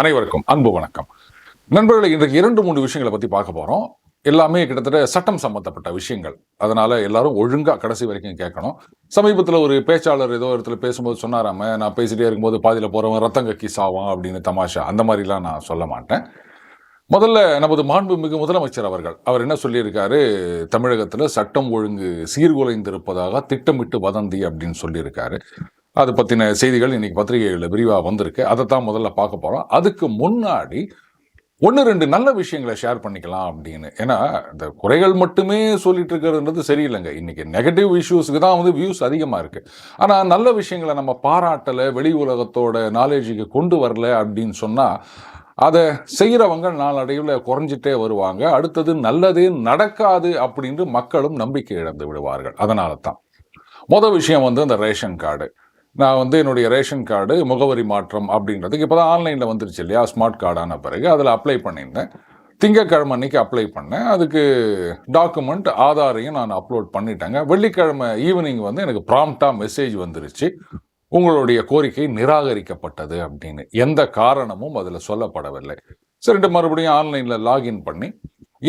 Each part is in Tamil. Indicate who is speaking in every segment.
Speaker 1: அனைவருக்கும் அன்பு வணக்கம் நண்பர்களை. இன்றைக்கு 2-3 விஷயங்களை பற்றி பார்க்க போகிறோம். எல்லாமே கிட்டத்தட்ட சட்டம் சம்பந்தப்பட்ட விஷயங்கள். அதனால எல்லாரும் ஒழுங்காக கடைசி வரைக்கும் கேட்கணும். சமீபத்தில் ஒரு பேச்சாளர் ஏதோ இடத்துல பேசும்போது சொன்னாராம, நான் பேசிட்டே இருக்கும்போது பாதியில் போகிறவன் ரத்தம் கக்கி சாவான் அப்படின்னு தமாஷா. அந்த மாதிரிலாம் நான் சொல்ல மாட்டேன். முதல்ல நமது மாண்புமிகு முதலமைச்சர் அவர் என்ன சொல்லியிருக்காரு, தமிழகத்தில் சட்டம் ஒழுங்கு சீர்குலைந்திருப்பதாக திட்டமிட்டு வதந்தி அப்படின்னு சொல்லியிருக்காரு. அதை பற்றின செய்திகள் இன்னைக்கு பத்திரிகைகளில் விரிவாக வந்திருக்கு. அதை தான் முதல்ல பார்க்க போகிறோம். அதுக்கு முன்னாடி 1-2 நல்ல விஷயங்களை ஷேர் பண்ணிக்கலாம் அப்படின்னு. ஏன்னா இந்த குறைகள் மட்டுமே சொல்லிட்டு இருக்கிறதுன்றது சரியில்லைங்க. இன்னைக்கு நெகட்டிவ் இஷ்யூஸுக்கு தான் வியூஸ் அதிகமாக இருக்குது. ஆனால் நல்ல விஷயங்களை நம்ம பாராட்டலை, வெளி உலகத்தோட நாலேஜுக்கு கொண்டு வரல அப்படின்னு சொன்னால் அதை செய்கிறவங்க நாளடைவில் குறைஞ்சிட்டே வருவாங்க. அடுத்தது நல்லதே நடக்காது அப்படின்ட்டு மக்களும் நம்பிக்கை இழந்து விடுவார்கள். அதனால தான் மொதல் விஷயம் அந்த ரேஷன் கார்டு. நான் என்னுடைய ரேஷன் கார்டு முகவரி மாற்றம் அப்படின்றதுக்கு இப்போ தான் ஆன்லைனில் வந்துருச்சு இல்லையா, ஸ்மார்ட் கார்டான பிறகு அதில் அப்ளை பண்ணியிருந்தேன். திங்கட்கிழமை அன்னைக்கு அப்ளை பண்ணேன். அதுக்கு டாக்குமெண்ட் ஆதாரையும் நான் அப்லோட் பண்ணிட்டேங்க. வெள்ளிக்கிழமை ஈவினிங் எனக்கு ப்ராம்ப்டாக மெசேஜ் வந்துருச்சு, உங்களுடைய கோரிக்கை நிராகரிக்கப்பட்டது அப்படின்னு. எந்த காரணமும் அதில் சொல்லப்படவில்லை. சரிட்டு மறுபடியும் ஆன்லைனில் லாகின் பண்ணி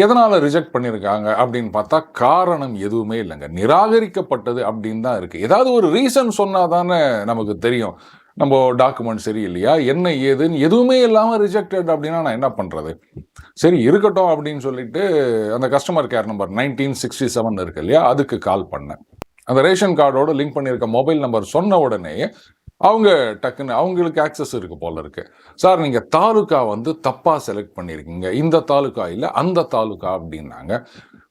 Speaker 1: எதனால் ரிஜெக்ட் பண்ணியிருக்காங்க அப்படின்னு பார்த்தா காரணம் எதுவுமே இல்லைங்க. நிராகரிக்கப்பட்டது அப்படின்னு தான் இருக்குது. ஏதாவது ஒரு ரீசன் சொன்னால் தானே நமக்கு தெரியும் நம்ம டாக்குமெண்ட் சரியில்லையா என்ன ஏதுன்னு. எதுவுமே இல்லாமல் ரிஜெக்டட் அப்படின்னா நான் என்ன பண்ணுறது? சரி இருக்கட்டும் அப்படின்னு சொல்லிட்டு அந்த கஸ்டமர் கேர் நம்பர் 1967 இருக்கு இல்லையா, அதுக்கு கால் பண்ணேன். அந்த ரேஷன் கார்டோட லிங்க் பண்ணியிருக்க மொபைல் நம்பர் சொன்ன உடனே அவங்க டக்குன்னு அவங்களுக்கு ஆக்சஸ் இருக்கு போல இருக்கு. சார் நீங்கள் தாலுக்கா தப்பாக செலக்ட் பண்ணியிருக்கீங்க, இந்த தாலுக்கா இல்லை அந்த தாலுக்கா அப்படின்னாங்க.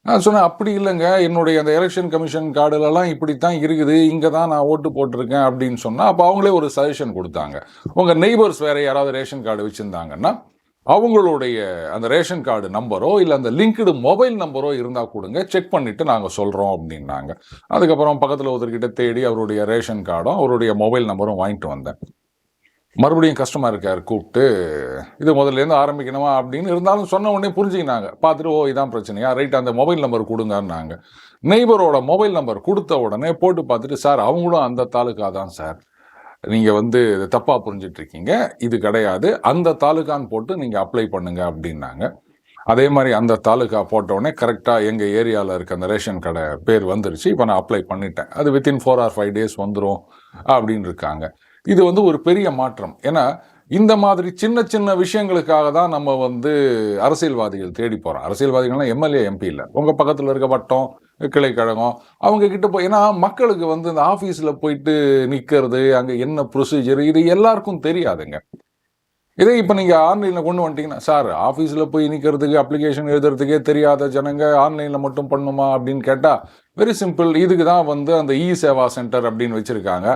Speaker 1: நான் சொன்னேன் அப்படி இல்லைங்க, என்னுடைய அந்த எலெக்ஷன் கமிஷன் கார்டுலலாம் இப்படித்தான் இருக்குது, இங்கே தான் நான் ஓட்டு போட்டிருக்கேன் அப்படின்னு சொன்னால் அப்போ அவங்களே ஒரு சஜஷன் கொடுத்தாங்க. உங்கள் நெய்பர்ஸ் வேறு யாராவது ரேஷன் கார்டு வச்சுருந்தாங்கன்னா அவங்களுடைய அந்த ரேஷன் கார்டு நம்பரோ இல்லை அந்த லிங்க்டு மொபைல் நம்பரோ இருந்தால் கொடுங்க, செக் பண்ணிவிட்டு நாங்கள் சொல்கிறோம் அப்படின்னாங்க. அதுக்கப்புறம் பக்கத்தில் ஒருத்தர்கிட்ட தேடி அவருடைய ரேஷன் கார்டும் அவருடைய மொபைல் நம்பரும் வாங்கிட்டு வந்தேன். மறுபடியும் கஸ்டமர் கேர் கூப்பிட்டு இது முதல்லேருந்து ஆரம்பிக்கணுமா அப்படின்னு இருந்தாலும் சொன்ன உடனே புரிஞ்சுக்கினாங்க. பார்த்துட்டு ஓ இதான் பிரச்சனையா, ரைட் அந்த மொபைல் நம்பர் கொடுங்கன்னாங்க. நெய்பரோட மொபைல் நம்பர் கொடுத்த உடனே போட்டு பார்த்துட்டு, சார் அவங்களும் அந்த தாலுக்கா தான் சார், நீங்கள் தப்பாக புரிஞ்சிட்டு இருக்கீங்க, இது கிடையாது, அந்த தாலுக்கான்னு போட்டு நீங்கள் அப்ளை பண்ணுங்க அப்படின்னாங்க. அதே மாதிரி அந்த தாலுக்கா போட்டவுடனே கரெக்டாக எங்கள் ஏரியாவில் இருக்க அந்த ரேஷன் கடை பேர் வந்துருச்சு. இப்போ நான் அப்ளை பண்ணிட்டேன். அது வித்தின் 4 or 5 days வந்துடும் அப்படின்னு இருக்காங்க. இது ஒரு பெரிய மாற்றம். ஏன்னா இந்த மாதிரி சின்ன சின்ன விஷயங்களுக்காக தான் நம்ம அரசியல்வாதிகள் தேடி போகிறோம். அரசியல்வாதிகள்லாம் எம்எல்ஏ எம்பி இல்லை, உங்கள் பக்கத்தில் இருக்க வட்டம் கிளை கழகம் அவங்க கிட்ட போய். ஏன்னா மக்களுக்கு இந்த ஆஃபீஸில் போயிட்டு நிற்கிறது, அங்கே என்ன ப்ரொசீஜர், இது எல்லாருக்கும் தெரியாதுங்க. இதே இப்போ நீங்கள் ஆன்லைனில் கொண்டு வந்துட்டீங்கன்னா, சார் ஆஃபீஸில் போய் நிற்கிறதுக்கு அப்ளிகேஷன் எழுதுறதுக்கே தெரியாத ஜனங்க ஆன்லைனில் மட்டும் பண்ணுமா அப்படின்னு கேட்டால் வெரி சிம்பிள். இதுக்கு தான் அந்த இ சேவா சென்டர் அப்படின்னு வச்சுருக்காங்க.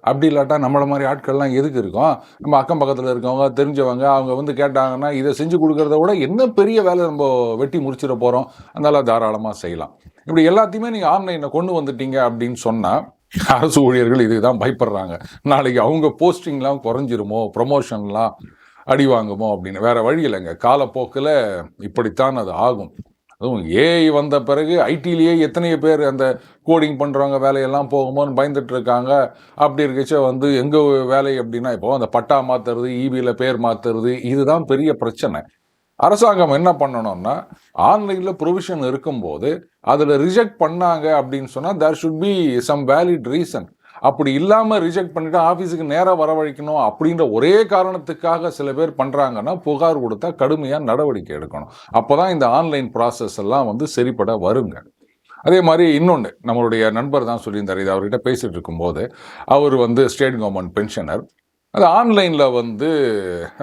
Speaker 1: அப்படி இல்லாட்டா நம்மளை மாதிரி ஆட்கள்லாம் எதுக்கு இருக்கோம்? நம்ம அக்கம் பக்கத்தில் இருக்கவங்க தெரிஞ்சவங்க அவங்க கேட்டாங்கன்னா இதை செஞ்சு கொடுக்குறத விட என்ன பெரிய வேலை நம்ம வெட்டி முடிச்சிட போகிறோம், அதனால் தாராளமாக செய்யலாம். இப்படி எல்லாத்தையுமே நீங்கள் ஆன்லைனில் கொண்டு வந்துட்டீங்க அப்படின்னு சொன்னால் அரசு ஊழியர்கள் இதுக்கு தான் பயப்படுறாங்க. நாளைக்கு அவங்க போஸ்டிங்லாம் குறைஞ்சிருமோ, ப்ரொமோஷன்லாம் அடி வாங்குமோ அப்படின்னு. வேற வழி இல்லைங்க, காலப்போக்கில் இப்படித்தான் அது ஆகும். அதுவும் ஏஐ வந்த பிறகு ஐடியிலேயே எத்தனையோ பேர் அந்த கோடிங் பண்ணுறவங்க வேலையெல்லாம் போகுமோன்னு பயந்துட்டு இருக்காங்க. அப்படி இருக்கச்ச எங்கள் வேலை அப்படின்னா இப்போ அந்த பட்டா மாற்றுறது, இபியில் பேர் மாற்றுறது, இதுதான் பெரிய பிரச்சனை. அரசாங்கம் என்ன பண்ணணும்னா ஆன்லைனில் ப்ரொவிஷன் இருக்கும்போது அதில் ரிஜெக்ட் பண்ணாங்க அப்படின்னு சொன்னால் there should be some valid reason. அப்படி இல்லாமல் ரிஜெக்ட் பண்ணிவிட்டு ஆஃபீஸுக்கு நேராக வரவழைக்கணும் அப்படின்ற ஒரே காரணத்துக்காக சில பேர் பண்ணுறாங்கன்னா புகார் கொடுத்தா கடுமையாக நடவடிக்கை எடுக்கணும். அப்போ தான் இந்த ஆன்லைன் ப்ராசஸ் எல்லாம் சரிப்பட வருங்க. அதே மாதிரி இன்னொன்று நம்மளுடைய நண்பர் தான் சொல்லியிருந்தார், இது அவர்கிட்ட பேசிகிட்டு இருக்கும்போது. அவர் ஸ்டேட் கவர்மெண்ட் பென்ஷனர். அது ஆன்லைனில்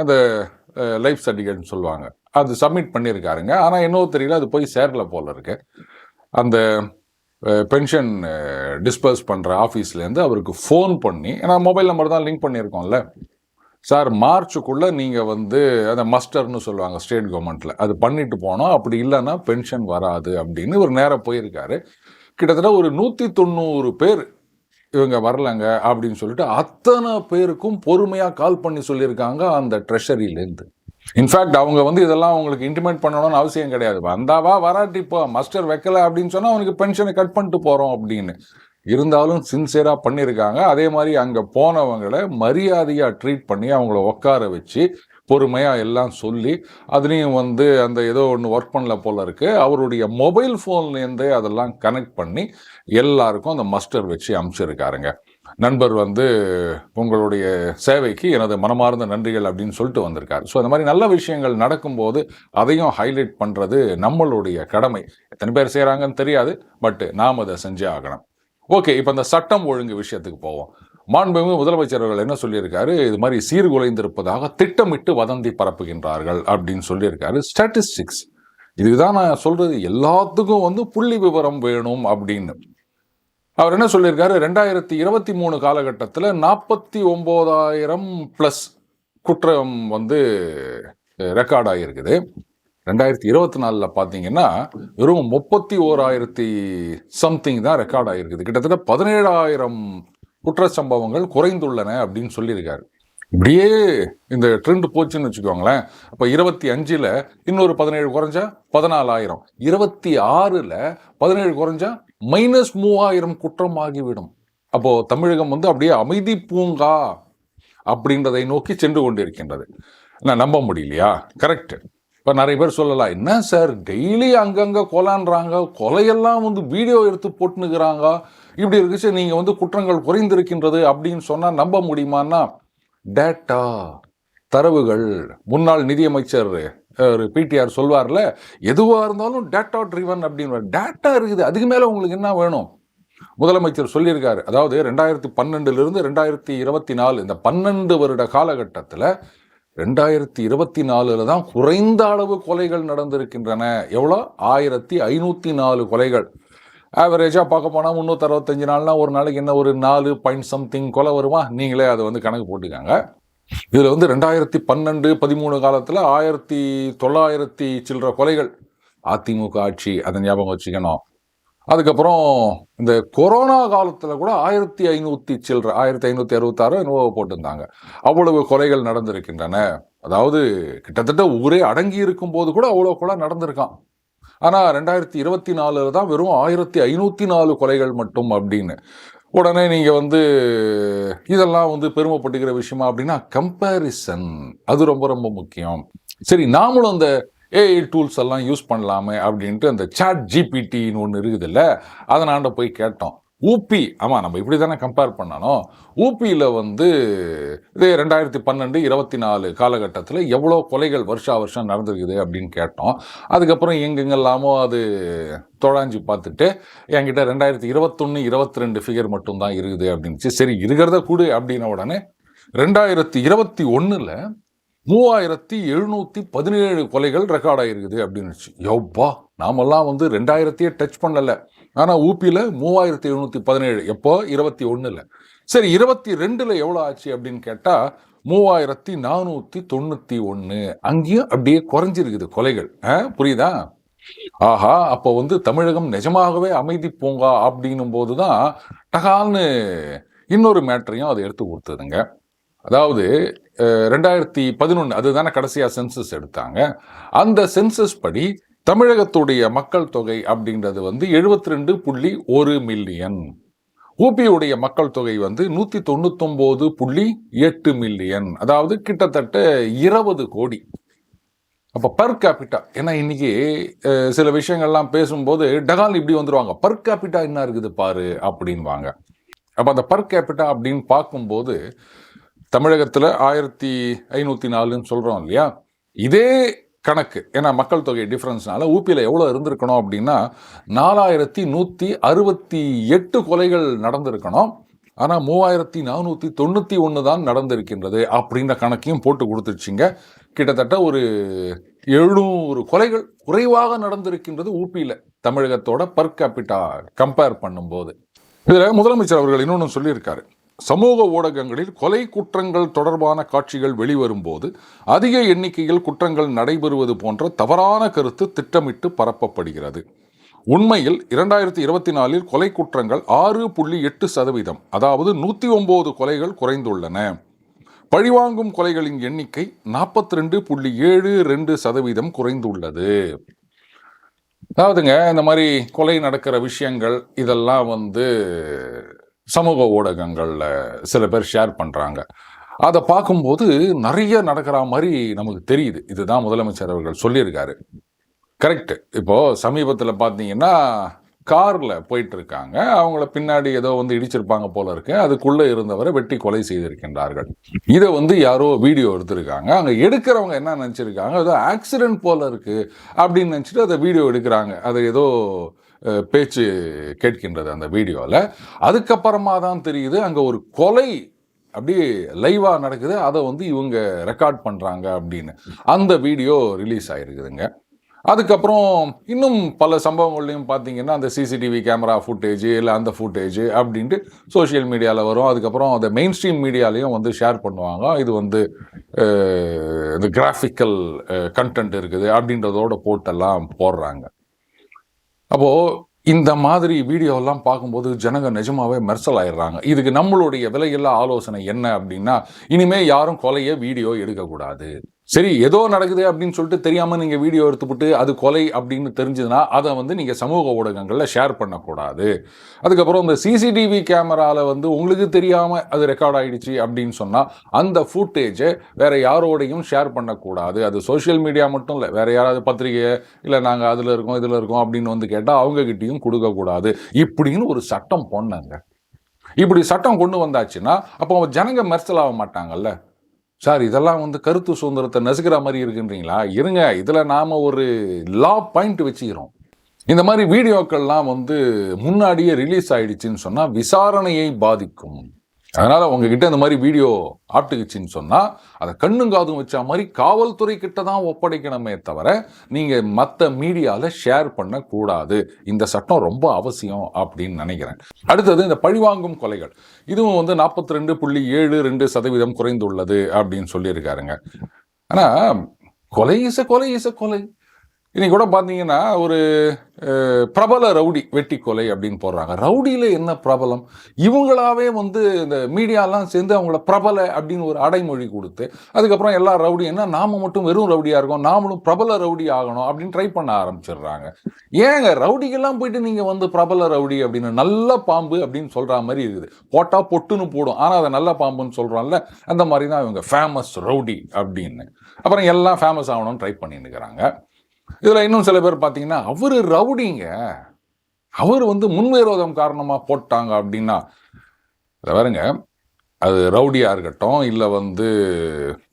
Speaker 1: அந்த லைஃப் சர்டிஃபிகேட்னு சொல்லுவாங்க, அது சப்மிட் பண்ணியிருக்காருங்க. ஆனால் இன்னொரு தெரியல, அது போய் சேரல போல இருக்கு. அந்த பென்ஷன் டிஸ்பர்ஸ் பண்ணுற ஆஃபீஸ்லேருந்து அவருக்கு ஃபோன் பண்ணி, ஏன்னா மொபைல் நம்பர் தான் லிங்க் பண்ணியிருக்கோம்ல, சார் மார்ச்சுக்குள்ளே நீங்கள் அந்த மஸ்டர்னு சொல்லுவாங்க ஸ்டேட் கவர்மெண்ட்டில், அது பண்ணிட்டு போனோம், அப்படி இல்லைன்னா பென்ஷன் வராது அப்படின்னு ஒரு நேரம் போயிருக்காரு. கிட்டத்தட்ட ஒரு 190 பேர் இவங்க வரலங்க அப்படின்னு சொல்லிட்டு அத்தனை பேருக்கும் பொறுமையாக கால் பண்ணி சொல்லியிருக்காங்க அந்த ட்ரெஷரியிலேருந்து. இன்ஃபேக்ட் அவங்க இதெல்லாம் உங்களுக்கு இன்டிமேட் பண்ணணும்னு அவசியம் கிடையாது. வந்தாவா வராட்டி இப்போ மஸ்டர் வைக்கல அப்படின்னு சொன்னால் அவனுக்கு பென்ஷனை கட் பண்ணிட்டு போகிறோம் அப்படின்னு. இருந்தாலும் சின்சியராக பண்ணியிருக்காங்க. அதே மாதிரி அங்கே போனவங்களை மரியாதையாக ட்ரீட் பண்ணி அவங்கள உட்கார வச்சு பொறுமையாக எல்லாம் சொல்லி, அதுலேயும் அந்த ஏதோ ஒன்று ஒர்க் பண்ணல போல இருக்கு, அவருடைய மொபைல் ஃபோன்லேருந்தே அதெல்லாம் கனெக்ட் பண்ணி எல்லாருக்கும் அந்த மஸ்டர் வச்சு அனுப்பிச்சிருக்காருங்க. நண்பர் உங்களுடைய சேவைக்கு எனது மனமார்ந்த நன்றிகள் அப்படின்னு சொல்லிட்டு வந்திருக்காரு. ஸோ இந்த மாதிரி நல்ல விஷயங்கள் நடக்கும்போது அதையும் ஹைலைட் பண்ணுறது நம்மளுடைய கடமை. எத்தனை பேர் செய்கிறாங்கன்னு தெரியாது, பட் நாம் அதை செஞ்சே ஆகணும். ஓகே, இப்போ இந்த சட்டம் ஒழுங்கு விஷயத்துக்கு போவோம். மாண்புமிகு முதலமைச்சர் அவர்கள் என்ன சொல்லியிருக்காரு, இது மாதிரி சீர்குலைந்திருப்பதாக திட்டமிட்டு வதந்தி பரப்புகின்றார்கள் அப்படின்னு சொல்லியிருக்காரு. ஸ்டாட்டிஸ்டிக்ஸ் இதுதான் நான் சொல்றது, எல்லாத்துக்கும் புள்ளி விவரம் வேணும் அப்படின்னு. அவர் என்ன சொல்லியிருக்காரு, 2023 காலகட்டத்தில் 49,000+ குற்றம் ரெக்கார்ட் ஆகியிருக்குது. 2024 பார்த்தீங்கன்னா வெறும் 31,000 சம்திங் தான் ரெக்கார்ட் ஆகிருக்குது. கிட்டத்தட்ட 17,000 குற்ற சம்பவங்கள் குறைந்துள்ளன அப்படின்னு சொல்லியிருக்காரு. இப்படியே இந்த ட்ரெண்ட் போச்சுன்னு வச்சுக்கோங்களேன். அப்போ 25ல் இன்னொரு 17 குறைஞ்சா 14,000, 26ல் 17 குறைஞ்சா -3,000 குற்றம் ஆகிவிடும். அப்போ தமிழகம் அப்படியே அமைதி பூங்கா அப்படின்றதை நோக்கி சென்று கொண்டிருக்கின்றது. நான் நம்ப முடியலையா? கரெக்ட். இப்போ நிறைய பேர் சொல்லலாம், என்ன சார் டெய்லி அங்கங்கே கொலான்றாங்க, கொலையெல்லாம் வீடியோ எடுத்து போட்டுனுக்கிறாங்க, இப்படி இருக்குச்சு நீங்கள் குற்றங்கள் குறைந்திருக்கின்றது அப்படின்னு சொன்னால் நம்ப முடியுமான்னா, டேட்டா, தரவுகள். முன்னாள் நிதியமைச்சர் பிடிஆர் சொல்வார்ல, எதுவாக இருந்தாலும் டேட்டா ட்ரிவன் அப்படின்னு. டேட்டா இருக்குது, அதுக்கு மேலே உங்களுக்கு என்ன வேணும்? முதலமைச்சர் சொல்லியிருக்காரு. அதாவது 2012லிருந்து 2024 இந்த 12 வருட காலகட்டத்தில் 2024 தான் குறைந்த அளவு கொலைகள் நடந்திருக்கின்றன. எவ்வளோ? 1504 கொலைகள். ஆவரேஜாக பார்க்க போனால் 365 நாள்னா ஒரு நாளைக்கு என்ன ஒரு 4 பாயிண்ட் சம்திங் கொலை வருமா? நீங்களே அதை கணக்கு போட்டுக்காங்க. இதில் 2012-13 காலத்தில் 1900 சில்லற கொலைகள். அதிமுக ஆட்சி, அதை ஞாபகம் வச்சுக்கணும். அதுக்கப்புறம் இந்த கொரோனா காலத்தில் கூட 1500 சில்லற, 1566 என்னவோ போட்டிருந்தாங்க. அவ்வளவு கொலைகள் நடந்திருக்கின்றன. அதாவது கிட்டத்தட்ட ஊரே அடங்கி இருக்கும் போது கூட அவ்வளோ கொலை நடந்திருக்கான். ஆனால் 2024 தான் வெறும் 1504 கொலைகள் மட்டும் அப்படின்னு. உடனே நீங்கள் இதெல்லாம் பெருமைப்பட்டுக்கிற விஷயமா அப்படின்னா, கம்பேரிசன் அது ரொம்ப ரொம்ப முக்கியம். சரி, நாமளும் அந்த ஏஐ டூல்ஸ் எல்லாம் யூஸ் பண்ணலாமே அப்படின்ட்டு அந்த சாட் ஜிபிடின்னு ஒன்று இருக்குது இல்லை, அதை நாண்ட போய் கேட்டோம். ஊபி, ஆமாம் நம்ம இப்படி தானே கம்பேர் பண்ணணும். ஊபியில் இதே 2012-24 காலகட்டத்தில் எவ்வளோ கொலைகள் வருஷம் நடந்திருக்குது அப்படின்னு கேட்டோம். அதுக்கப்புறம் எங்கெங்கெல்லாமோ அது தொழாஞ்சி பார்த்துட்டு என்கிட்ட 2021-22 ஃபிகர் மட்டும்தான் இருக்குது அப்படின்ச்சு. சரி, இருக்கிறத கூடு அப்படின்ன உடனே 2021ல் 3717 கொலைகள் ரெக்கார்ட் ஆகிருக்குது அப்படின்னுச்சு. யோப்பா, நாமெல்லாம் 2000 டச் பண்ணலை. ஆனால் ஊபியில் 3717. எப்போ? 21ல். சரி, 22ல் எவ்வளோ ஆச்சு அப்படின்னு கேட்டால் 3491. அங்கேயும் அப்படியே குறைஞ்சிருக்குது கொலைகள். புரியுதா? ஆஹா, அப்போ தமிழகம் நிஜமாகவே அமைதி பூங்கா அப்படின்னும் போது தான் டகால்னு இன்னொரு மேட்டரையும் அதை எடுத்து கொடுத்ததுங்க. அதாவது 2011 அதுதானே கடைசியாக சென்சஸ் எடுத்தாங்க. அந்த சென்சஸ் படி தமிழகத்துடைய மக்கள் தொகை அப்படின்றது 72.1 மில்லியன். ஊபியுடைய மக்கள் தொகை 199.8 மில்லியன். அதாவது கிட்டத்தட்ட 20 கோடி. அப்போ பர் கேபிட்டா, ஏன்னா இன்னைக்கு சில விஷயங்கள்லாம் பேசும்போது டகால் இப்படி வந்துடுவாங்க, பர் கேபிட்டா என்ன இருக்குது பாரு அப்படின்வாங்க. அப்போ அந்த பர் கேபிட்டா அப்படின்னு பார்க்கும்போது தமிழகத்தில் 1504 சொல்கிறோம் இல்லையா, இதே கணக்கு, ஏன்னா மக்கள் தொகை டிஃப்ரென்ஸ்னால ஊபியில் எவ்வளோ இருந்திருக்கணும் அப்படின்னா 4168 கொலைகள் நடந்திருக்கணும். ஆனால் 3491 தான் நடந்திருக்கின்றது அப்படின்ற கணக்கையும் போட்டு கொடுத்துருச்சிங்க. கிட்டத்தட்ட ஒரு 700 கொலைகள் குறைவாக நடந்திருக்கின்றது ஊபியில் தமிழகத்தோட பர் கேபிட்டா கம்பேர் பண்ணும்போது. இதில் முதலமைச்சர் அவர்கள் இன்னொன்று சொல்லியிருக்காரு, சமூக ஊடகங்களில் கொலை குற்றங்கள் தொடர்பான காட்சிகள் வெளிவரும்போது அதிக எண்ணிக்கையில் குற்றங்கள் நடைபெறுவது போன்ற தவறான கருத்து திட்டமிட்டு பரப்பப்படுகிறது. உண்மையில் 2024 கொலை குற்றங்கள் 6.8%, அதாவது 109 கொலைகள் குறைந்துள்ளன. பழிவாங்கும் கொலைகளின் எண்ணிக்கை 42.72% குறைந்துள்ளது. அதாவதுங்க இந்த மாதிரி கொலை நடக்கிற விஷயங்கள் இதெல்லாம் வந்து சமூக ஊடகங்களில் சில பேர் ஷேர் பண்ணுறாங்க. அதை பார்க்கும்போது நிறைய நடக்கிற மாதிரி நமக்கு தெரியுது. இதுதான் முதலமைச்சர் அவர்கள் சொல்லியிருக்காரு. கரெக்ட். இப்போ சமீபத்தில் பார்த்தீங்கன்னா காரில் போயிட்டு இருக்காங்க. அவங்கள பின்னாடி ஏதோ வந்து இடிச்சிருப்பாங்க போல இருக்கு. அதுக்குள்ளே இருந்தவரை வெட்டி கொலை செய்திருக்கின்றார்கள். இதை வந்து யாரோ வீடியோ எடுத்திருக்காங்க. அங்கே எடுக்கிறவங்க என்ன நினச்சிருக்காங்க, ஏதோ ஆக்சிடென்ட் போல இருக்கு அப்படின்னு நினச்சிட்டு அதை வீடியோ எடுக்கிறாங்க. அது ஏதோ பேச்சு கேட்கின்றது அந்த வீடியோவில். அதுக்கப்புறமா தான் தெரியுது அங்கே ஒரு கொலை அப்படியே லைவாக நடக்குது. அதை வந்து இவங்க ரெக்கார்ட் பண்ணுறாங்க அப்படின்னு. அந்த வீடியோ ரிலீஸ் ஆகிருக்குதுங்க. அதுக்கப்புறம் இன்னும் பல சம்பவங்கள்லையும் பார்த்தீங்கன்னா அந்த சிசிடிவி கேமரா ஃபுட்டேஜ் இல்லை அந்த ஃபுட்டேஜ் அப்படின்ட்டு சோஷியல் மீடியாவில் வரும். அதுக்கப்புறம் அந்த மெயின் ஸ்ட்ரீம் மீடியாலையும் வந்து ஷேர் பண்ணுவாங்க. இது வந்து இந்த கிராஃபிக்கல் கண்டென்ட் இருக்குது அப்படின்றதோட போட்டெல்லாம் போடுறாங்க. அப்போது இந்த மாதிரி வீடியோலாம் பார்க்கும்போது ஜனங்க நிஜமாவே மெர்சல் ஆயிடுறாங்க. இதுக்கு நம்மளுடைய விலையில்லா ஆலோசனை என்ன அப்படின்னா, இனிமே யாரும் கொலையை வீடியோ எடுக்கக்கூடாது. சரி, ஏதோ நடக்குது அப்படின்னு சொல்லிட்டு தெரியாமல் நீங்கள் வீடியோ எடுத்துவிட்டு அது கொலை அப்படின்னு தெரிஞ்சதுன்னா அதை வந்து நீங்கள் சமூக ஊடகங்களில் ஷேர் பண்ணக்கூடாது. அதுக்கப்புறம் இந்த சிசிடிவி கேமராவில் வந்து உங்களுக்கு தெரியாமல் அது ரெக்கார்ட் ஆகிடுச்சு அப்படின்னு சொன்னால் அந்த ஃபுட்டேஜை வேறு யாரோடையும் ஷேர் பண்ணக்கூடாது. அது சோஷியல் மீடியா மட்டும் இல்லை, வேறு யாராவது பத்திரிகை இல்லை நாங்கள் அதில் இருக்கோம் இதில் இருக்கோம் அப்படின்னு வந்து கேட்டால் அவங்ககிட்டையும் கொடுக்கக்கூடாது இப்படின்னு ஒரு சட்டம் போனாங்க. இப்படி சட்டம் கொண்டு வந்தாச்சுன்னா அப்போ ஜனங்க மெர்சல் ஆக மாட்டாங்கல்ல. சார், இதெல்லாம் வந்து கருத்து சுதந்திரத்தை நசுக்கிற மாதிரி இருக்குன்றீங்களா? இருங்க, இதில் நாம் ஒரு லா பாயிண்ட் வச்சுக்கிறோம். இந்த மாதிரி வீடியோக்கள்லாம் வந்து முன்னாடியே ரிலீஸ் ஆயிடுச்சுன்னு சொன்னால் விசாரணையை பாதிக்கும். அதனால் உங்ககிட்ட இந்த மாதிரி வீடியோ ஆட்டுக்குச்சின்னு சொன்னால் அதை கண்ணும் காதும் வச்ச மாதிரி காவல்துறை கிட்ட தான் ஒப்படைக்கணுமே தவிர நீங்கள் மற்ற மீடியாவில் ஷேர் பண்ணக்கூடாது. இந்த சட்டம் ரொம்ப அவசியம் அப்படின்னு நினைக்கிறேன். அடுத்தது இந்த பழிவாங்கும் கொலைகள். இதுவும் வந்து 42.72% குறைந்துள்ளது அப்படின்னு சொல்லியிருக்காருங்க. ஆனால் கொலை கொலை இன்னைக்கு கூட பார்த்தீங்கன்னா ஒரு பிரபல ரவுடி வெட்டி கொலை அப்படின்னு போடுறாங்க. ரவுடியில் என்ன பிரபலம்? இவங்களாவே வந்து இந்த மீடியாலாம் சேர்ந்து அவங்கள பிரபல அப்படின்னு ஒரு அடைமொழி கொடுத்து அதுக்கப்புறம் எல்லா ரவுடி என்ன நாம மட்டும் வெறும் ரவுடியாக இருக்கோம், நாமளும் பிரபல ரவுடி ஆகணும் அப்படின்னு ட்ரை பண்ண ஆரம்பிச்சிடுறாங்க. ஏங்க ரவுடிக்கெல்லாம் போயிட்டு நீங்கள் வந்து பிரபல ரவுடி அப்படின்னு நல்ல பாம்பு அப்படின்னு சொல்கிற மாதிரி இருக்குது. போட்டால் பொட்டுன்னு போடும், ஆனால் அதை நல்ல பாம்புன்னு சொல்கிறோம்ல, அந்த மாதிரி தான் இவங்க ஃபேமஸ் ரவுடி அப்படின்னு. அப்புறம் எல்லாம் ஃபேமஸ் ஆகணும்னு ட்ரை பண்ணிட்டு இருக்கிறாங்க. இதில் இன்னும் சில பேர் பார்த்தீங்கன்னா அவர் ரவுடிங்க, அவர் வந்து முன்விரோதம் காரணமாக போட்டாங்க அப்படின்னா பாருங்க, அது ரவுடியாக இருக்கட்டும் இல்லை வந்து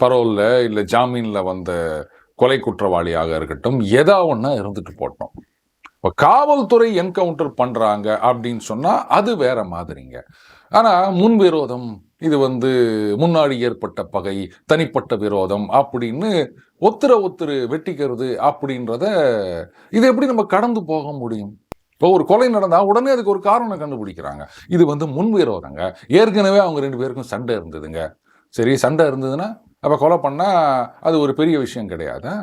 Speaker 1: பரோலில் இல்லை ஜாமீனில் வந்த கொலை குற்றவாளியாக இருக்கட்டும், எதா ஒன்றா இருந்துட்டு போட்டோம். இப்போ காவல்துறை என்கவுண்டர் பண்ணுறாங்க அப்படின்னு சொன்னால் அது வேற மாதிரிங்க. ஆனால் முன்விரோதம், இது வந்து முன்னாடி ஏற்பட்ட பகை, தனிப்பட்ட விரோதம் அப்படின்னு ஒருத்தரை வெட்டிக்கிறது அப்படின்றத இது எப்படி நம்ம கடந்து போக முடியும்? இப்போ ஒரு கொலை நடந்தால் உடனே அதுக்கு ஒரு காரணம் கண்டுபிடிக்கிறாங்க. இது வந்து முன்விரோதங்க, ஏற்கனவே அவங்க 2 பேருக்கும் சண்டை இருந்ததுங்க. சரி, சண்டை இருந்ததுன்னா அப்போ கொலை பண்ணால் அது ஒரு பெரிய விஷயம் கிடையாதா?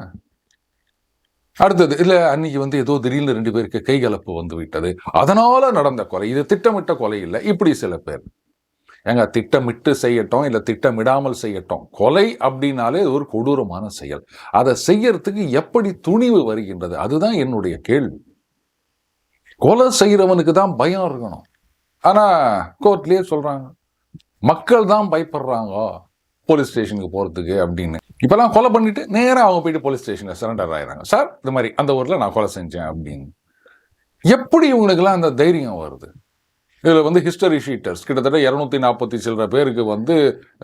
Speaker 1: அடுத்தது இல்லை, அன்னைக்கு வந்து ஏதோ திடீர்னு 2 பேருக்கு கைகலப்பு வந்து விட்டது, அதனால நடந்த கொலை, இது திட்டமிட்ட கொலை இல்லை. இப்படி சில பேர் ஏங்க திட்டமிட்டு செய்யட்டும் இல்லை திட்டமிடாமல் செய்யட்டும், கொலை அப்படின்னாலே ஒரு கொடூரமான செயல். அதை செய்யறதுக்கு எப்படி துணிவு வருகின்றது? அதுதான் என்னுடைய கேள்வி. கொலை செய்கிறவனுக்கு தான் பயம் இருக்கணும். ஆனால் கோர்ட்லேயே சொல்கிறாங்க மக்கள் தான் பயப்படுறாங்க போலீஸ் ஸ்டேஷனுக்கு போகிறதுக்கு அப்படின்னு. இப்போல்லாம் கொலை பண்ணிட்டு நேராக அவங்க போயிட்டு போலீஸ் ஸ்டேஷனில் சரண்டர் ஆகிறாங்க. சார், இது மாதிரி அந்த ஊரில் நான் கொலை செஞ்சேன் அப்படின்னு. எப்படி இவங்களுக்கெல்லாம் அந்த தைரியம் வருது? இதில் வந்து ஹிஸ்டரி ஷீட்டர்ஸ் கிட்டத்தட்ட 240 சில்லற பேருக்கு வந்து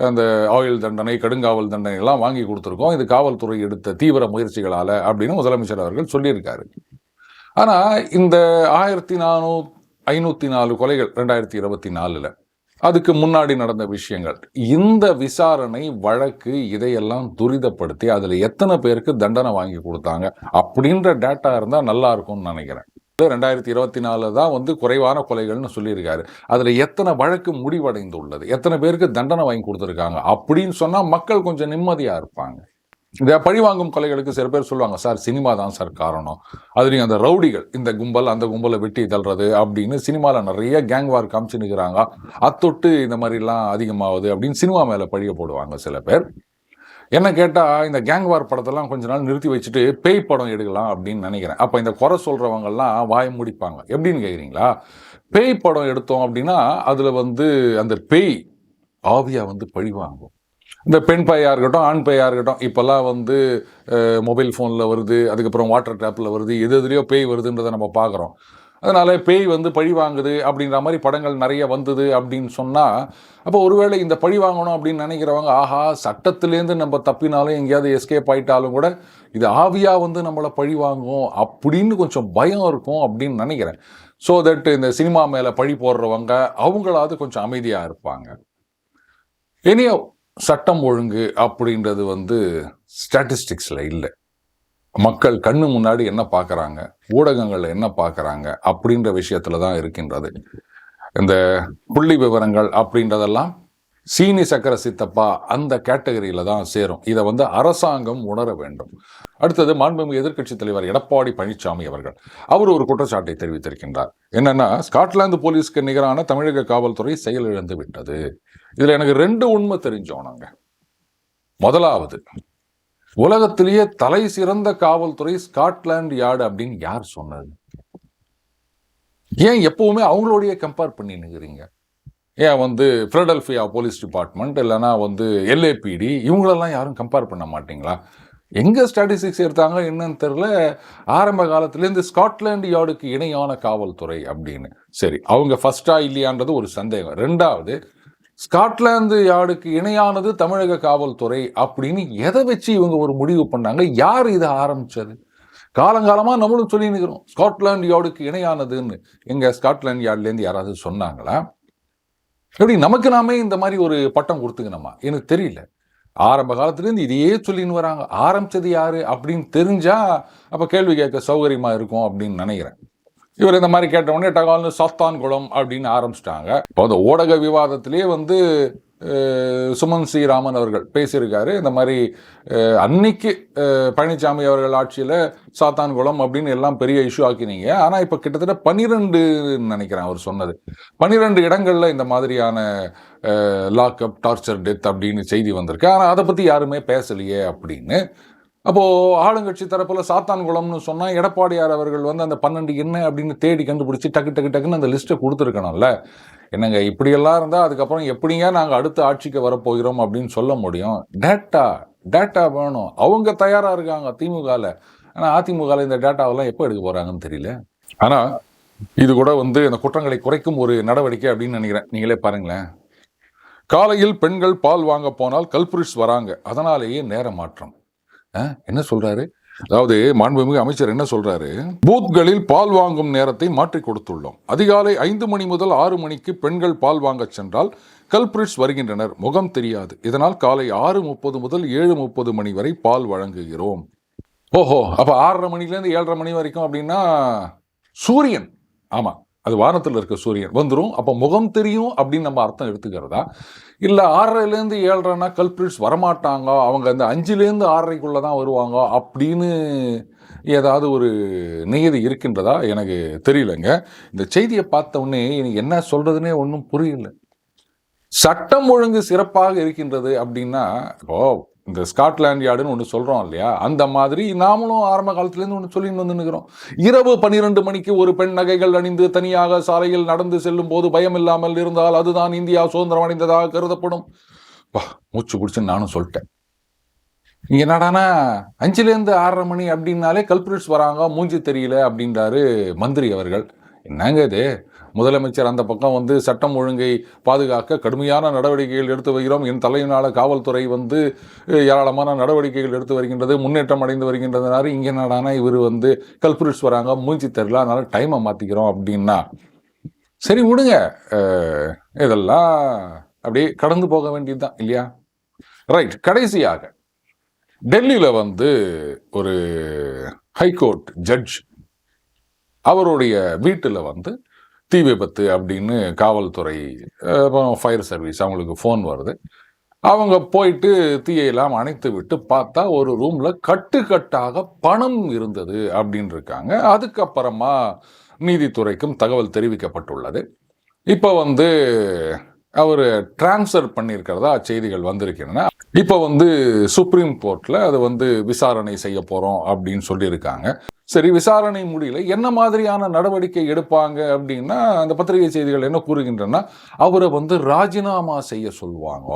Speaker 1: அந்த ஆயுள் தண்டனை, கடுங்காவல் தண்டனை எல்லாம் வாங்கி கொடுத்துருக்கோம், இது காவல்துறை எடுத்த தீவிர முயற்சிகளால் அப்படின்னு முதலமைச்சர் அவர்கள் சொல்லியிருக்காரு. ஆனால் இந்த 1454 கொலைகள் 2024 அதுக்கு முன்னாடி நடந்த விஷயங்கள், இந்த விசாரணை வழக்கு இதையெல்லாம் துரிதப்படுத்தி அதில் எத்தனை பேருக்கு தண்டனை வாங்கி கொடுத்தாங்க அப்படின்ற டேட்டா இருந்தால் நல்லா இருக்கும்னு நினைக்கிறேன். 2024 தான் வந்து குறைவான கொலைகள்னு சொல்லியிருக்காரு. அதில் எத்தனை வழக்கு முடிவடைந்துள்ளது, எத்தனை பேருக்கு தண்டனை வாங்கி கொடுத்துருக்காங்க அப்படின்னு சொன்னால் மக்கள் கொஞ்சம் நிம்மதியாக இருப்பாங்க. இந்த பழிவாங்கும் கொலைகளுக்கு சில பேர் சொல்லுவாங்க, சார் சினிமா தான் சார் காரணம், அதுலேயும் அந்த ரவுடிகள் இந்த கும்பல் அந்த கும்பலை வெட்டி தள்ளுறது அப்படின்னு சினிமாவில் நிறைய கேங் வார் காமிச்சுன்னுக்கிறாங்க, அத்தொட்டு இந்த மாதிரிலாம் அதிகமாகுது அப்படின்னு சினிமா மேலே பழிய போடுவாங்க சில பேர். என்ன கேட்டால் இந்த கேங் வார் படத்தெல்லாம் கொஞ்ச நாள் நிறுத்தி வச்சுட்டு பேய் படம் எடுக்கலாம் அப்படின்னு நினைக்கிறேன். அப்போ இந்த குறை சொல்கிறவங்கெல்லாம் வாய முடிப்பாங்க. எப்படின்னு கேட்குறீங்களா? பேய் படம் எடுத்தோம் அப்படின்னா அதில் வந்து அந்த பேய் ஆவியாக வந்து பழி வாங்கும். இந்த பெண் பேயாக இருக்கட்டும், ஆண் பேயாக இருக்கட்டும், இப்போல்லாம் வந்து மொபைல் ஃபோனில் வருது, அதுக்கப்புறம் வாட்டர் டேப்பில் வருது, எதுலேயோ பேய் வருதுன்றதை நம்ம பார்க்குறோம். அதனால் பேய் வந்து பழி வாங்குது அப்படின்ற மாதிரி படங்கள் நிறைய வந்தது அப்படின்னு சொன்னால், அப்போ ஒருவேளை இந்த பழி வாங்கணும் அப்படின்னு நினைக்கிறவங்க, ஆஹா சட்டத்திலேருந்து நம்ம தப்பினாலும் எங்கேயாவது எஸ்கேப் ஆகிட்டாலும் கூட இது ஆவியாக வந்து நம்மளை பழி வாங்கும் அப்படின்னு கொஞ்சம் பயம் இருக்கும் அப்படின்னு நினைக்கிறேன். ஸோ தட் இந்த சினிமா மேலே பழி போடுறவங்க அவங்களாவது கொஞ்சம் அமைதியாக இருப்பாங்க. இனியோ சட்டம் ஒழுங்கு அப்படின்றது வந்து ஸ்டாட்டிஸ்டிக்ஸில் இல்லை. மக்கள் கண்ணு முன்னாடி என்ன பார்க்குறாங்க, ஊடகங்களில் என்ன பார்க்குறாங்க அப்படின்ற விஷயத்துல தான் இருக்கின்றது. இந்த புள்ளி விவரங்கள் அப்படின்றதெல்லாம் சீனி சக்கர சித்தப்பா அந்த கேட்டகரியில் தான் சேரும். இதை வந்து அரசாங்கம் உணர வேண்டும். அடுத்தது மாண்புமிகு எதிர்க்கட்சித் தலைவர் எடப்பாடி பழனிசாமி அவர்கள் அவர் ஒரு குற்றச்சாட்டை தெரிவித்திருக்கின்றார். என்னன்னா, ஸ்காட்லாந்து போலீஸ்க்கு நிகரான தமிழக காவல்துறை செயலிழந்து விட்டது. இதுல எனக்கு 2 உண்மை தெரிஞ்சோனாங்க. முதலாவது, உலகத்திலேயே தலை சிறந்த காவல்துறை ஸ்காட்லாந்து யார்டு அப்படின்னு யார் சொன்னது? ஏன் எப்பவுமே அவங்களோடைய கம்பேர் பண்ணி நிற்கிறீங்க? ஏன் வந்து பிலடெல்பியா போலீஸ் டிபார்ட்மெண்ட் இல்லைன்னா வந்து LAPD இவங்களெல்லாம் யாரும் கம்பேர் பண்ண மாட்டீங்களா? எங்கே ஸ்டாட்டிஸ்டிக்ஸ் எடுத்தாங்க என்னன்னு தெரியல. ஆரம்ப காலத்துலேருந்து ஸ்காட்லாந்து யார்டுக்கு இணையான காவல்துறை அப்படின்னு. சரி, அவங்க ஃபர்ஸ்டா இல்லையான்றது ஒரு சந்தேகம். 2வது, ஸ்காட்லாந்து யார்டுக்கு இணையானது தமிழக காவல்துறை அப்படின்னு எதை வச்சு இவங்க ஒரு முடிவு பண்ணாங்க? யார் இதை ஆரம்பிச்சது? காலங்காலமாக நம்மளும் சொல்லி நிற்கிறோம் ஸ்காட்லாந்து யார்டுக்கு இணையானதுன்னு. எங்க ஸ்காட்லாந்து யார்ட்லேருந்து யாராவது சொன்னாங்களா? எப்படி நமக்கு நாமே இந்த மாதிரி ஒரு பட்டம் கொடுத்துக்கணுமா? எனக்கு தெரியல. ஆரம்ப காலத்துலேருந்து இதையே சொல்லின்னு வராங்க. ஆரம்பிச்சது யாரு அப்படின்னு தெரிஞ்சா அப்போ கேள்வி கேட்க சௌகரியமா இருக்கும் அப்படின்னு நினைக்கிறேன். இவர் இந்த மாதிரி கேட்டவுடனே டகால்னு சாத்தான்குளம் அப்படின்னு ஆரம்பிச்சிட்டாங்க. இப்போ அந்த ஊடக விவாதத்திலேயே வந்து சுமன் சி ராமன் அவர்கள் பேசியிருக்காரு. இந்த மாதிரி அன்னைக்கு பழனிசாமி அவர்கள் ஆட்சியில் சாத்தான்குளம் அப்படின்னு எல்லாம் பெரிய இஷ்யூ ஆக்கினீங்க. ஆனால் இப்போ கிட்டத்தட்ட 12 நினைக்கிறேன் அவர் சொன்னது. 12 இடங்களில் இந்த மாதிரியான லாக்அப், டார்ச்சர், டெத் அப்படின்னு செய்தி வந்திருக்கு. ஆனால் அதை பற்றி யாருமே பேசலையே அப்படின்னு. அப்போது ஆளுங்கட்சி தரப்பில் சாத்தான்குளம்னு சொன்னால் எடப்பாடியார் அவர்கள் வந்து அந்த 12 என்ன அப்படின்னு தேடி கண்டுபிடிச்சி டக்குன்னு அந்த லிஸ்ட்டை கொடுத்துருக்கணும்ல. என்னங்க இப்படியெல்லாம் இருந்தால் அதுக்கப்புறம் எப்படிங்க நாங்கள் அடுத்த ஆட்சிக்கு வரப்போகிறோம் அப்படின்னு சொல்ல முடியும்? டேட்டா வேணும். அவங்க தயாராக இருக்காங்க திமுகவில். ஆனால் அதிமுகவில் இந்த டேட்டாவெல்லாம் எப்போ எடுக்க போகிறாங்கன்னு தெரியல. ஆனால் இது கூட வந்து இந்த குற்றங்களை குறைக்கும் ஒரு நடவடிக்கை அப்படின்னு நினைக்கிறேன். நீங்களே பாருங்களேன். காலையில் பெண்கள் பால் வாங்க போனால் கல்பிரிட்ஸ் வராங்க, அதனாலேயே நேர மாற்றம். என்ன சொல்றாரு? அதாவது மாண்புமிகு அமைச்சர் என்ன சொல்றாரு? பூத்களில் பால் வாங்கும் நேரத்தை மாற்றி கொடுத்துள்ளோம். அதிகாலை 5 மணி முதல் 6 மணிக்கு பெண்கள் பால் வாங்க சென்றால் கல்பிரிட்ஸ் வருகின்றனர், முகம் தெரியாது. இதனால் காலை 6:30 முதல் 7:30 மணி வரை பால் வழங்குகிறோம். ஓஹோ, அப்ப 6:30 மணிலேருந்து 7:30 மணி வரைக்கும் அப்படின்னா சூரியன், ஆமா அது வானத்தில் இருக்க சூரியன் வந்துடும். அப்போ முகம் தெரியும் அப்படின்னு நம்ம அர்த்தம் எடுத்துக்கிறதா? இல்லை 6:30லேருந்து 7:30னா கல்பிரிட்ஸ் வரமாட்டாங்க, அவங்க அந்த 5லேருந்து 6:30க்குள்ளே தான் வருவாங்க அப்படின்னு ஏதாவது ஒரு நியதி இருக்கின்றதா? எனக்கு தெரியலங்க. இந்த செய்தியை பார்த்த உடனே எனக்கு என்ன சொல்றதுன்னே ஒன்றும் புரியல. சட்டம் ஒழுங்கு சிறப்பாக இருக்கின்றது அப்படின்னா, இப்போ இந்த ஸ்காட்லாந்து யார்டுன்னு ஒன்று சொல்கிறோம் இல்லையா, அந்த மாதிரி நாமளும் ஆரம்ப காலத்துலேருந்து ஒன்று சொல்லின்னு வந்து நிற்கிறோம். இரவு 12 மணிக்கு ஒரு பெண் நகைகள் அணிந்து தனியாக சாலையில் நடந்து செல்லும் போது பயம் இல்லாமல் இருந்தால் அதுதான் இந்தியா சுதந்திரம் அடைந்ததாக கருதப்படும். மூச்சு பிடிச்சுன்னு நானும் சொல்லிட்டேன். இங்கே என்னடானா 5லேருந்து 6:30 மணி அப்படின்னாலே கல்பிரிட்ஸ் வராங்க, மூஞ்சி தெரியல அப்படின்றாரு மந்திரி அவர்கள். என்னங்க இது? முதலமைச்சர் அந்த பக்கம் வந்து சட்டம் ஒழுங்கை பாதுகாக்க கடுமையான நடவடிக்கைகள் எடுத்து வருகிறோம், என் தலையினால காவல்துறை வந்து ஏராளமான நடவடிக்கைகள் எடுத்து வருகின்றது, முன்னேற்றம் அடைந்து வருகின்றதுனால இங்கே என்னடானா இவர் வந்து கல்பிரிட்ஸ் வராங்க, மூஞ்சி தெரியல, அதனால டைமை மாற்றிக்கிறோம் அப்படின்னா சரி விடுங்க. இதெல்லாம் அப்படியே கடந்து போக வேண்டியது தான் இல்லையா? ரைட். கடைசியாக டெல்லியில் வந்து ஒரு ஹைகோர்ட் ஜட்ஜ் அவருடைய வீட்டில் வந்து தீ விபத்து அப்படின்னு காவல்துறை ஃபயர் சர்வீஸ் அவங்களுக்கு ஃபோன் வருது. அவங்க போயிட்டு தீயெல்லாம் அணைத்து விட்டு பார்த்தா ஒரு ரூம்ல கட்டுக்கட்டாக பணம் இருந்தது அப்படின்னு இருக்காங்க. அதுக்கப்புறமா நீதித்துறைக்கும் தகவல் தெரிவிக்கப்பட்டுள்ளது. இப்போ வந்து அவர் டிரான்ஸ்ஃபர் பண்ணியிருக்கிறதா செய்திகள் வந்திருக்கின்றன. இப்போ சுப்ரீம் கோர்ட்ல அது விசாரணை செய்ய போறோம் அப்படின்னு சொல்லியிருக்காங்க. சரி, விசாரணை முடியல, என்ன மாதிரியான நடவடிக்கை எடுப்பாங்க அப்படின்னா, அந்த பத்திரிகை செய்திகள் என்ன கூறுகின்றன, அவரை ராஜினாமா செய்ய சொல்லுவாங்க.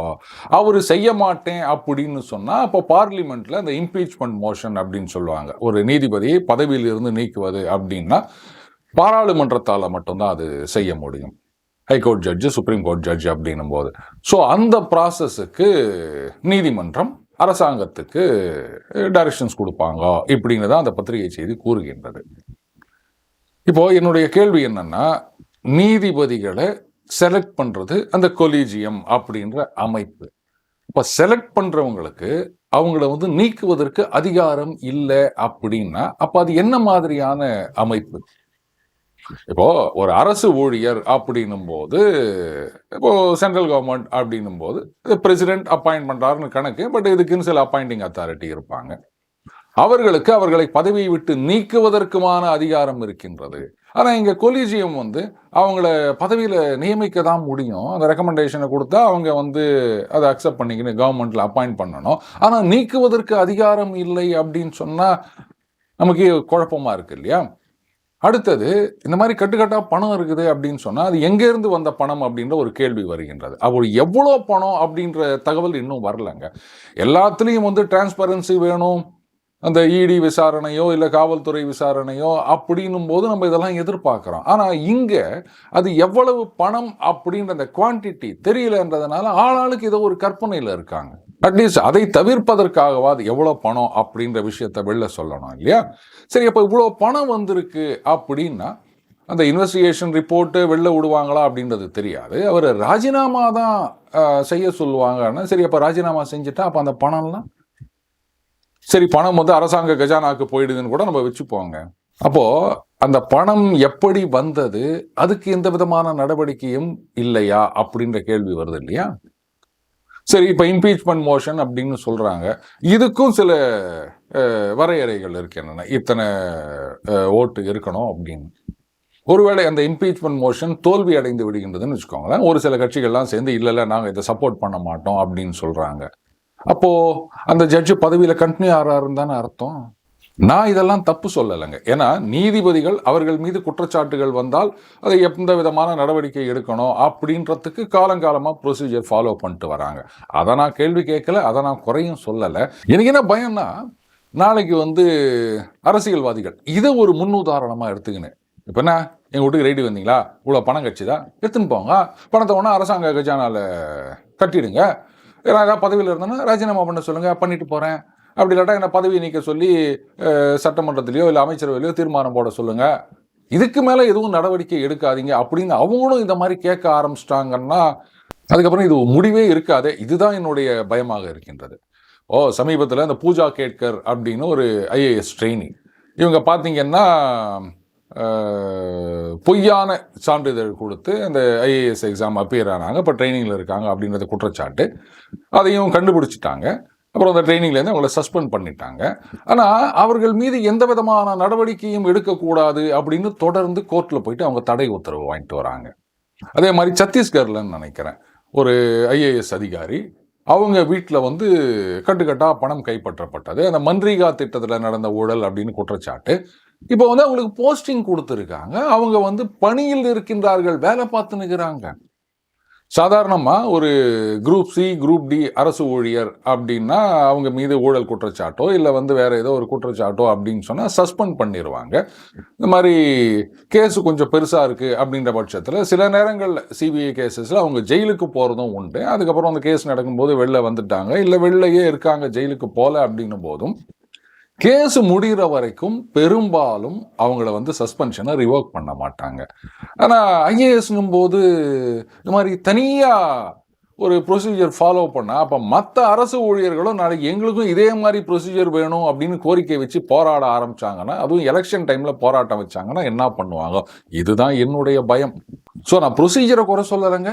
Speaker 1: அவரு செய்ய மாட்டேன் அப்படின்னு சொன்னா அப்போ பார்லிமெண்ட்ல அந்த இம்பீச்மெண்ட் மோஷன் அப்படின்னு சொல்லுவாங்க. ஒரு நீதிபதியை பதவியில் இருந்து நீக்குவது அப்படின்னா பாராளுமன்றத்தால மட்டும்தான் அது செய்ய முடியும். High court judge, supreme court judge அப்படின்னும் போது. ஸோ அந்த ப்ராசஸுக்கு நீதிமன்றம் அரசாங்கத்துக்கு டைரக்ஷன்ஸ் கொடுப்பாங்க இப்படின்னு தான் அந்த பத்திரிகை செய்தி கூறுகின்றது. இப்போ என்னுடைய கேள்வி என்னன்னா, நீதிபதிகளை செலக்ட் பண்றது அந்த கொலீஜியம் அப்படின்ற அமைப்பு. இப்போ செலக்ட் பண்றவங்களுக்கு அவங்கள நீக்குவதற்கு அதிகாரம் இல்லை அப்படின்னா அப்ப அது என்ன மாதிரியான அமைப்பு? இப்போ ஒரு அரசு ஊழியர் அப்படின்னும் போது, இப்போ சென்ட்ரல் கவர்மெண்ட் அப்படின்னும் போது பிரசிடென்ட் அப்பாயிண்ட் பண்றாருன்னு கணக்கு. பட் இதுக்குன்னு சில அப்பாயிண்டிங் அத்தாரிட்டி இருப்பாங்க. அவர்களுக்கு அவர்களை பதவியை விட்டு நீக்குவதற்குமான அதிகாரம் இருக்கின்றது. ஆனா இங்க கொலீஜியம் அவங்கள பதவியில நியமிக்க தான் முடியும். அந்த ரெக்கமெண்டேஷனை கொடுத்தா அவங்க அதை அக்செப்ட் பண்ணிக்கணும், கவர்மெண்ட்ல அப்பாயிண்ட் பண்ணணும். ஆனா நீக்குவதற்கு அதிகாரம் இல்லை அப்படின்னு சொன்னா நமக்கு குழப்பமா இருக்கு இல்லையா? அடுத்தது, இந்த மாதிரி கட்டுக்கட்டா பணம் இருக்குது அப்படின்னு சொன்னா அது எங்கேருந்து வந்த பணம் அப்படின்ற ஒரு கேள்வி வருகின்றது. அவர் எவ்வளோ பணம் அப்படின்ற தகவல் இன்னும் வரலங்க. எல்லாத்துலேயும் டிரான்ஸ்பரன்சி வேணும், அந்த இடி விசாரணையோ இல்லை காவல்துறை விசாரணையோ அப்படின்னும் போது நம்ம இதெல்லாம் எதிர்பார்க்குறோம். ஆனால் இங்கே அது எவ்வளவு பணம் அப்படின்ற அந்த குவான்டிட்டி தெரியலன்றதுனால ஆளாளுக்கு ஏதோ ஒரு கற்பனையில் இருக்காங்க. அட்லீஸ்ட் அதை தவிர்ப்பதற்காகவாது எவ்வளோ பணம் அப்படின்ற விஷயத்த வெளில சொல்லணும் இல்லையா? சரி, அப்போ இவ்வளோ பணம் வந்திருக்கு அப்படின்னா அந்த இன்வெஸ்டிகேஷன் ரிப்போர்ட்டு வெளில விடுவாங்களா அப்படின்றது தெரியாது. அவர் ராஜினாமா தான் செய்ய சொல்லுவாங்கன்னா, சரி அப்போ ராஜினாமா செஞ்சுட்டா அப்போ அந்த பணம்லாம் சரி, பணம் அரசாங்க கஜானாக்கு போயிடுதுன்னு கூட நம்ம வச்சுப்போங்க. அப்போ அந்த பணம் எப்படி வந்தது, அதுக்கு எந்த விதமான நடவடிக்கையும் இல்லையா அப்படின்ற கேள்வி வருது இல்லையா? சரி, இப்போ இம்பீச்மெண்ட் மோஷன் அப்படின்னு சொல்றாங்க. இதுக்கும் சில வரையறைகள் இருக்கின்றன. இத்தனை ஓட்டு இருக்கணும் அப்படின்னு. ஒருவேளை அந்த இம்பீச்மெண்ட் மோஷன் தோல்வி அடைந்து விடுகின்றதுன்னு வச்சுக்கோங்களேன். ஒரு சில கட்சிகள்லாம் சேர்ந்து இல்லை நாங்கள் இதை சப்போர்ட் பண்ண மாட்டோம் அப்படின்னு சொல்றாங்க. அப்போ அந்த ஜட்ஜு பதவியில கண்டினியூ ஆறாருன்னு தானே அர்த்தம். நான் இதெல்லாம் தப்பு சொல்லலைங்க. ஏன்னா நீதிபதிகள் அவர்கள் மீது குற்றச்சாட்டுகள் வந்தால் அதை எந்த விதமான நடவடிக்கை எடுக்கணும் அப்படின்றதுக்கு காலங்காலமாக ப்ரொசீஜர் ஃபாலோ பண்ணிட்டு வராங்க. அதை நான் கேள்வி கேட்கல, அதை நான் குறையும் சொல்லலை. எனக்கு என்ன பயம்னா, நாளைக்கு அரசியல்வாதிகள் இதை ஒரு முன்னுதாரணமாக எடுத்துக்கினேன். இப்போ என்ன, எங்கள் வீட்டுக்கு ரெய்டு வந்தீங்களா, இவ்வளோ பணம் கட்சிதா, எடுத்துன்னு போங்க, பணத்தை ஒன்றா அரசாங்க கஜானால கட்டிடுங்க, நான் ஏதாவது பதவியில் இருந்தேன்னா ராஜினாமா பண்ண சொல்லுங்கள், பண்ணிட்டு போகிறேன். அப்படி இல்லாட்டா என்னை பதவி நீக்க சொல்லி சட்டமன்றத்திலையோ இல்லை அமைச்சரவையிலையோ தீர்மானம் போட சொல்லுங்கள், இதுக்கு மேலே எதுவும் நடவடிக்கை எடுக்காதீங்க அப்படின்னு அவங்களும் இந்த மாதிரி கேட்க ஆரம்பிச்சிட்டாங்கன்னா அதுக்கப்புறம் இது முடிவே இருக்காதே. இதுதான் என்னுடைய பயமாக இருக்கின்றது. சமீபத்தில் இந்த பூஜா கேட்கர் அப்படின்னு ஒரு ஐஏஎஸ் ட்ரெயினிங், இவங்க பார்த்தீங்கன்னா பொய்யான சான்றிதழ் கொடுத்து அந்த ஐஏஎஸ் எக்ஸாம் அப்பியர் ஆனாங்க. இப்போ ட்ரைனிங்கில் இருக்காங்க அப்படின்றத குற்றச்சாட்டு, அதையும் கண்டுபிடிச்சிட்டாங்க. அப்புறம் அந்த ட்ரைனிங்லேருந்து அவங்கள சஸ்பெண்ட் பண்ணிட்டாங்க. ஆனால் அவர்கள் மீது எந்த விதமான நடவடிக்கையும் எடுக்கக்கூடாது அப்படின்னு தொடர்ந்து கோர்ட்டில் போயிட்டு அவங்க தடை உத்தரவு வாங்கிட்டு வராங்க. அதே மாதிரி சத்தீஸ்கர்லன்னு நினைக்கிறேன் ஒரு ஐஏஎஸ் அதிகாரி, அவங்க வீட்டில் கட்டுக்கட்டாக பணம் கைப்பற்றப்பட்டது, அந்த மன்ரீகா திட்டத்தில் நடந்த ஊழல் அப்படின்னு குற்றச்சாட்டு. இப்போ அவங்களுக்கு போஸ்டிங் கொடுத்துருக்காங்க, அவங்க பணியில் இருக்கின்றார்கள், வேலை பார்த்து நிற்கிறாங்க. சாதாரணமாக ஒரு குரூப் சி குரூப் டி அரசு ஊழியர் அப்படின்னா அவங்க மீது ஊழல் குற்றச்சாட்டோ இல்லை வேற ஏதோ ஒரு குற்றச்சாட்டோ அப்படின்னு சொன்னால் சஸ்பெண்ட் பண்ணிடுவாங்க. இந்த மாதிரி கேஸு கொஞ்சம் பெருசாக இருக்குது அப்படின்ற பட்சத்தில் சில நேரங்களில் சிபிஐ கேசஸில் அவங்க ஜெயிலுக்கு போகிறதும் உண்டு. அதுக்கப்புறம் அந்த கேஸ் நடக்கும்போது வெளில வந்துட்டாங்க, இல்லை வெளிலையே இருக்காங்க, ஜெயிலுக்கு போகல அப்படின்னும் போதும் கேஸ் முடிகிற வரைக்கும் பெரும்பாலும் அவங்கள சஸ்பென்ஷனை ரிவோக் பண்ண மாட்டாங்க. ஆனால் ஐஏஎஸ்ங்கும் போது இந்த மாதிரி தனியாக ஒரு ப்ரொசீஜர் ஃபாலோ பண்ணால் அப்போ மற்ற அரசு ஊழியர்களும் நாளைக்கு எங்களுக்கும் இதே மாதிரி ப்ரொசீஜர் வேணும் அப்படின்னு கோரிக்கை வச்சு போராட ஆரம்பித்தாங்கன்னா, அதுவும் எலெக்ஷன் டைமில் போராட்டம் வச்சாங்கன்னா என்ன பண்ணுவாங்க? இதுதான் என்னுடைய பயம். ஸோ நான் ப்ரொசீஜரை குறை சொல்லலைங்க,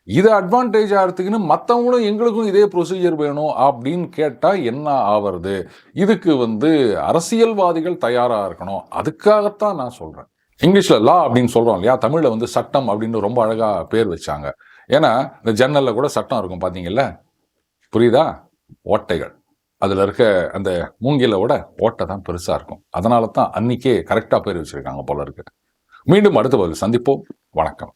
Speaker 1: இது அட்வான்டேஜாக எடுத்துக்கின்னு மற்றவங்களும் எங்களுக்கும் இதே ப்ரொசீஜர் வேணும் அப்படின்னு கேட்டால் என்ன ஆவறது? இதுக்கு அரசியல்வாதிகள் தயாராக இருக்கணும். அதுக்காகத்தான் நான் சொல்கிறேன். இங்கிலீஷில் லா அப்படின்னு சொல்கிறோம் இல்லையா, தமிழில் சட்டம் அப்படின்னு ரொம்ப அழகாக பேர் வச்சாங்க. ஏன்னா இந்த ஜன்னல்ல கூட சட்டம் இருக்கும் பார்த்தீங்கல்ல, புரியுதா? ஓட்டைகள். அதில் இருக்க அந்த மூங்கிலோட ஓட்டை தான் பெருசாக இருக்கும். அதனால தான் அன்னைக்கே கரெக்டாக பேர் வச்சிருக்காங்க போல இருக்கு. மீண்டும் அடுத்த பதில் சந்திப்போம். வணக்கம்.